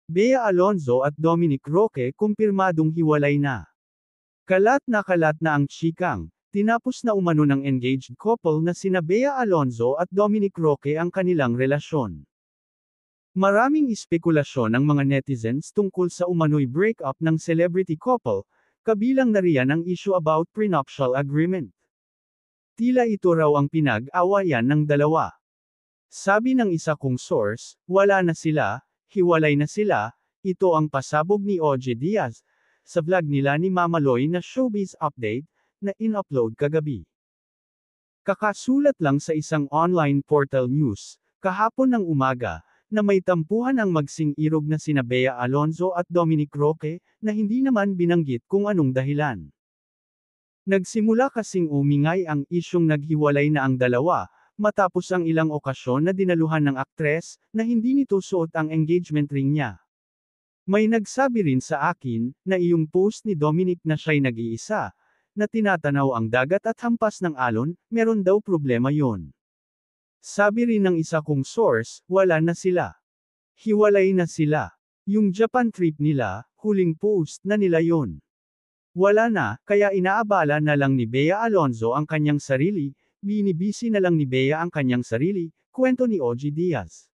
Bea Alonzo at Dominic Roque kumpirmadong hiwalay na. Kalat na ang chikang, tinapos na umano ng engaged couple na sina Bea Alonzo at Dominic Roque ang kanilang relasyon. Maraming espekulasyon ng mga netizens tungkol sa umano'y breakup ng celebrity couple, kabilang na riyan ang issue about prenuptial agreement. Tila ito raw ang pinag-awayan ng dalawa. Sabi ng isa kong source, wala na sila, hiwalay na sila, ito ang pasabog ni OJ Diaz, sa vlog nila ni Mama Loy na Showbiz Update, na in-upload kagabi. Kakasulat lang sa isang online portal news, kahapon ng umaga, na may tampuhan ang magsing-irog na sina Bea Alonzo at Dominic Roque, na hindi naman binanggit kung anong dahilan. Nagsimula kasing umingay ang isyong naghiwalay na ang dalawa, matapos ang ilang okasyon na dinaluhan ng aktres, na hindi nito suot ang engagement ring niya. May nagsabi rin sa akin, na iyong post ni Dominic na siya'y nag-iisa, na tinatanaw ang dagat at hampas ng alon, meron daw problema yon. Sabi rin ng isa kong source, wala na sila. Hiwalay na sila. Yung Japan trip nila, huling post na nila yon. Wala na, kaya inaabala na lang ni Bea Alonzo ang kanyang sarili, binibisi na lang ni Bea ang kanyang sarili, kwento ni OJ Diaz.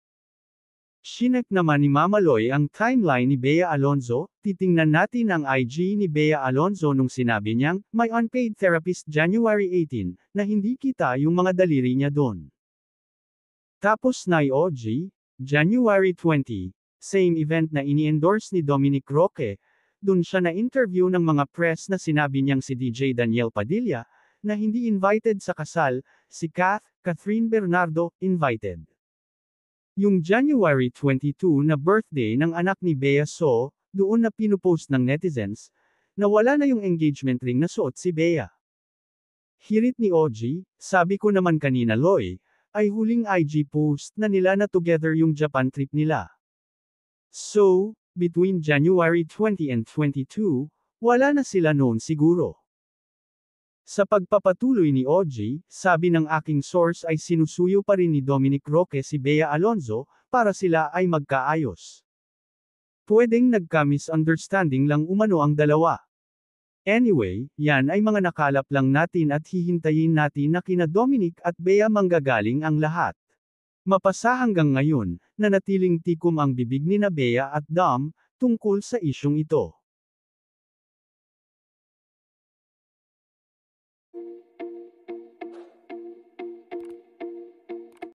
Shinek naman ni Mama Loy ang timeline ni Bea Alonzo, titingnan natin ang IG ni Bea Alonzo nung sinabi niyang, may unpaid therapist January 18, na hindi kita yung mga daliri niya doon. Tapos na OJ, January 20, same event na ini-endorse ni Dominic Roque, dun siya na-interview ng mga press na sinabi niyang si DJ Daniel Padilla, na hindi invited sa kasal, si Catherine Bernardo, invited. Yung January 22 na birthday ng anak ni Bea So, doon na pinupost ng netizens, na wala na yung engagement ring na suot si Bea. Hirit ni OG, sabi ko naman kanina Loy, ay huling IG post na nila na together yung Japan trip nila. So, between January 20 and 22, wala na sila noon siguro. Sa pagpapatuloy ni OG, sabi ng aking source ay sinusuyo pa rin ni Dominic Roque si Bea Alonzo, para sila ay magkaayos. Pwedeng nagka-misunderstanding lang umano ang dalawa. Anyway, yan ay mga nakalap lang natin at hihintayin natin na kina Dominic at Bea manggagaling ang lahat. Mapasa hanggang ngayon, nanatiling tikom ang bibig ni na Bea at Dom, tungkol sa isyong ito.